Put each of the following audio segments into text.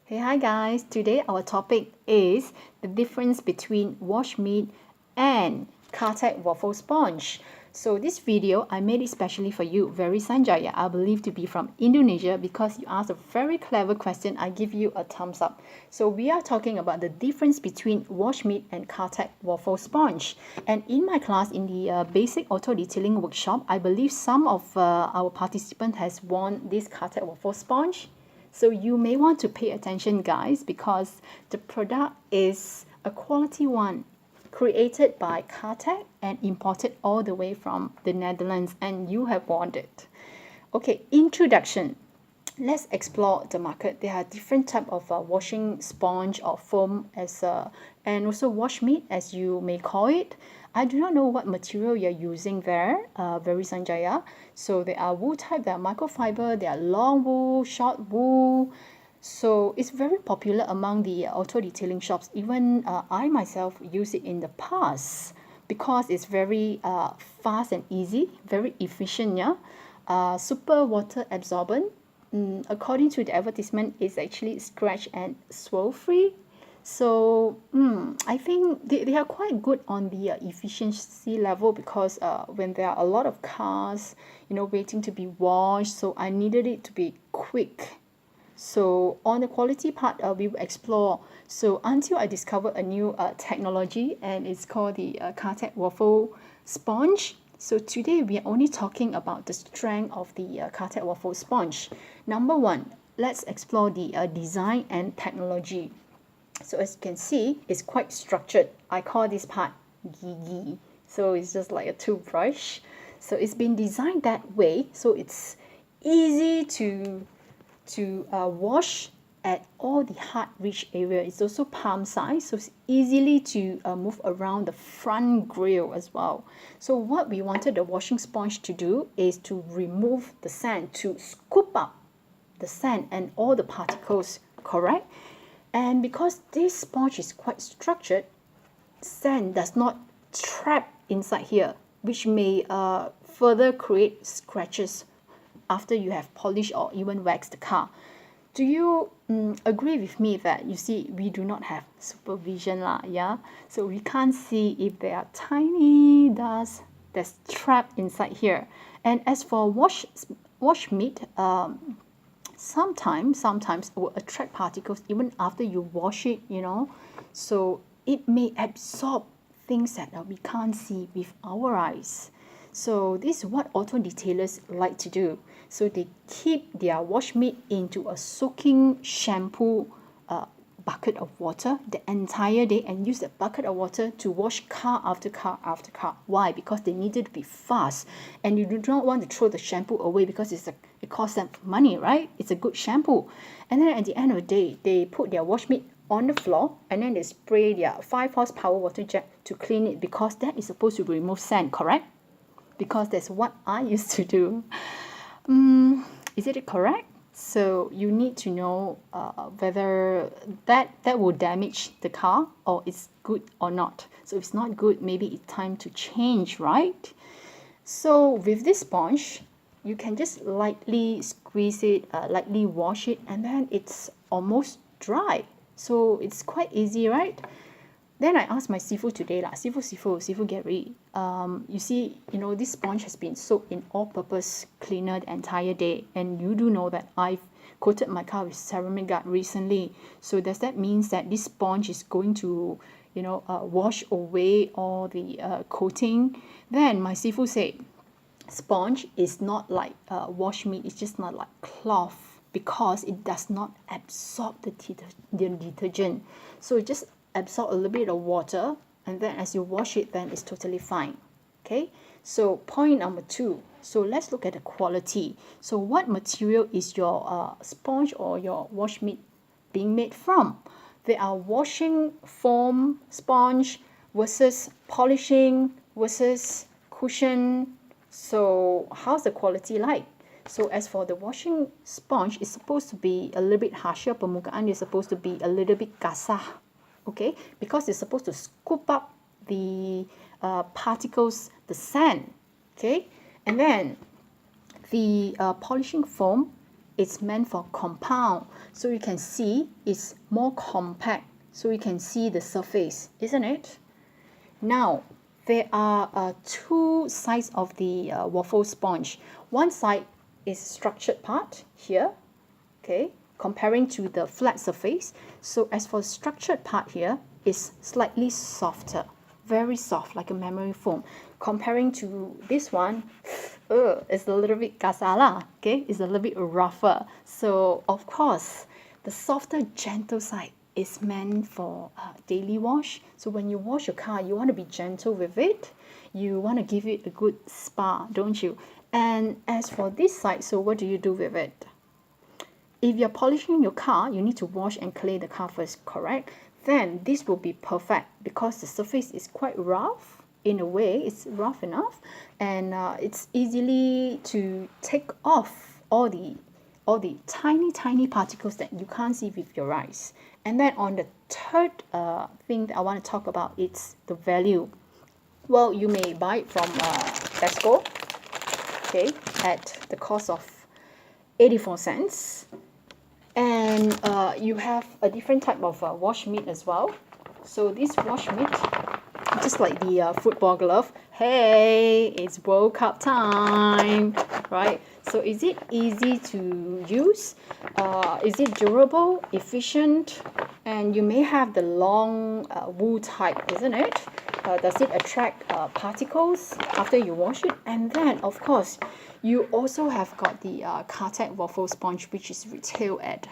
Hey, hi guys. Today our topic is the difference between Wash Mitt and Cartec waffle sponge. So this video I made it specially for you, very Sanjaya, I believe to be from Indonesia, because you asked a very clever question. I give you a thumbs up. So we are talking about the difference between Wash Mitt and Cartec waffle sponge. And in my class, in the basic auto detailing workshop, I believe some of our participants has worn this Cartec waffle sponge. So you may want to pay attention, guys, because the product is a quality one, created by Cartec and imported all the way from the Netherlands, and you have worn it. Okay, introduction. Let's explore the market. There are different type of washing sponge or foam and also wash mitt, as you may call it. I do not know what material you're using there, very Sanjaya. So there are wool type, there are microfiber, there are long wool, short wool. So it's very popular among the auto detailing shops. Even I myself use it in the past because it's very fast and easy, very efficient, yeah. Super water absorbent. According to the advertisement, it's actually scratch and swirl free. So I think they are quite good on the efficiency level, because when there are a lot of cars, waiting to be washed, so I needed it to be quick. So on the quality part, we will explore. So until I discover a new technology, and it's called the Cartec waffle sponge. So today we are only talking about the strength of the Cartec waffle sponge. Number one, let's explore the design and technology. So as you can see, it's quite structured. I call this part gigi. So it's just like a toothbrush. So it's been designed that way, so it's easy to wash at all the hard reach area. It's also palm size, so it's easily to move around the front grill as well. So what we wanted the washing sponge to do is to remove the sand, to scoop up the sand and all the particles, correct? And because this sponge is quite structured, sand does not trap inside here, which may further create scratches after you have polished or even waxed the car. Do you agree with me that, you see, we do not have supervision lah, yeah? So we can't see if there are tiny dust that's trapped inside here. And as for wash mitt, sometimes it will attract particles even after you wash it, so it may absorb things that we can't see with our eyes. So this is what auto detailers like to do. So they keep their wash mitt into a soaking shampoo bucket of water the entire day, and use that bucket of water to wash car after car after car. Why? Because they need it to be fast, and you do not want to throw the shampoo away, because it costs them money, right? It's a good shampoo. And then at the end of the day, they put their wash mitt on the floor, and then they spray their 5 horsepower water jet to clean it, because that is supposed to remove sand, correct? Because that's what I used to do. Is it correct? So you need to know whether that will damage the car, or it's good or not. So if it's not good, maybe it's time to change, right? So with this sponge, you can just lightly squeeze it, lightly wash it, and then it's almost dry. So it's quite easy, right? Then I asked my sifu today lah, sifu Gary, you see, this sponge has been soaked in all-purpose cleaner the entire day, and you do know that I've coated my car with ceramic guard recently. So does that mean that this sponge is going to, wash away all the coating? Then my sifu said, sponge is not like wash mitt. It's just not like cloth, because it does not absorb the detergent. So it just absorb a little bit of water, and then as you wash it, then it's totally fine. Okay, so point number 2. So let's look at the quality. So what material is your sponge or your wash mitt being made from? There are washing foam sponge versus polishing versus cushion. So how's the quality like? So as for the washing sponge, it's supposed to be a little bit harsher. Permukaan is supposed to be a little bit kasar. Okay, because it's supposed to scoop up the particles, the sand. Okay, and then the polishing foam it's meant for compound. So you can see it's more compact. So you can see the surface, isn't it? Now, there are two sides of the waffle sponge. One side is structured part here, okay, comparing to the flat surface. So as for the structured part here, is slightly softer, very soft, like a memory foam. Comparing to this one, it's a little bit kasala, okay, it's a little bit rougher. So of course, the softer, gentle side is meant for daily wash. So when you wash your car, you want to be gentle with it. You want to give it a good spa, don't you? And as for this side, so what do you do with it? If you're polishing your car, you need to wash and clean the car first, correct? Then this will be perfect because the surface is quite rough. In a way, it's rough enough, and it's easily to take off all the tiny particles that you can't see with your eyes. And then on the third thing that I want to talk about, it's the value. Well, you may buy it from Tesco, okay, at the cost of 84 cents. And you have a different type of wash mitt as well. So this wash mitt, just like the football glove, hey, it's World Cup time, right? So is it easy to use? Is it durable, efficient? And you may have the long wool type, isn't it? Does it attract particles after you wash it? And then, of course, you also have got the Cartec waffle sponge, which is retail at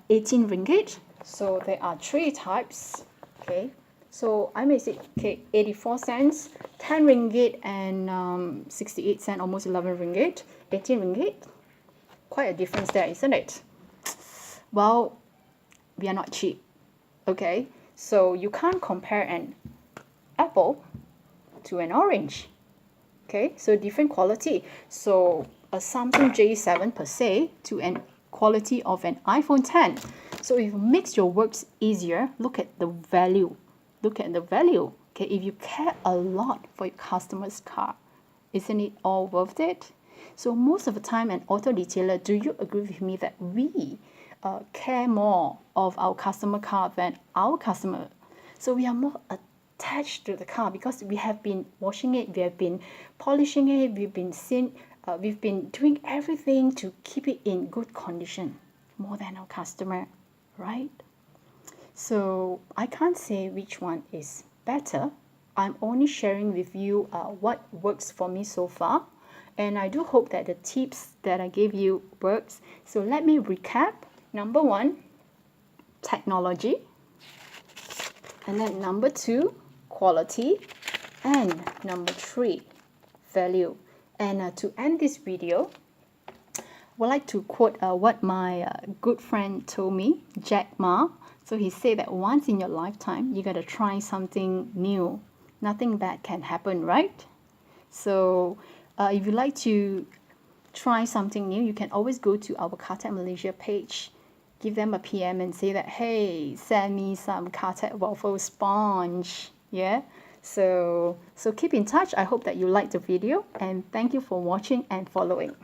18 ringgit. So there are three types, okay? So I may say, okay, 84 cents, 10 ringgit, and 68 cents, almost 11 ringgit, 18 ringgit. Quite a difference there, isn't it? Well, we are not cheap, okay? So you can't compare an apple to an orange, okay? So different quality. So a Samsung J7 per se to an quality of an iPhone 10. So if it makes your works easier, look at the value. Look at the value. Okay, if you care a lot for your customer's car, isn't it all worth it? So most of the time, an auto detailer, do you agree with me that we care more of our customer car than our customer? So we are more attached to the car because we have been washing it, we have been polishing it, we've been doing everything to keep it in good condition more than our customer, right? So I can't say which one is better. I'm only sharing with you what works for me so far, and I do hope that the tips that I gave you works. So let me recap. Number one, technology, and then number two, quality, and number three, value. And to end this video, I would like to quote what my good friend told me, Jack Ma. So he said that once in your lifetime, you got to try something new. Nothing bad can happen, right? So if you like to try something new, you can always go to our Cartec Malaysia page. Give them a PM and say that, hey, send me some Cartec waffle sponge. Yeah? So keep in touch. I hope that you liked the video. And thank you for watching and following.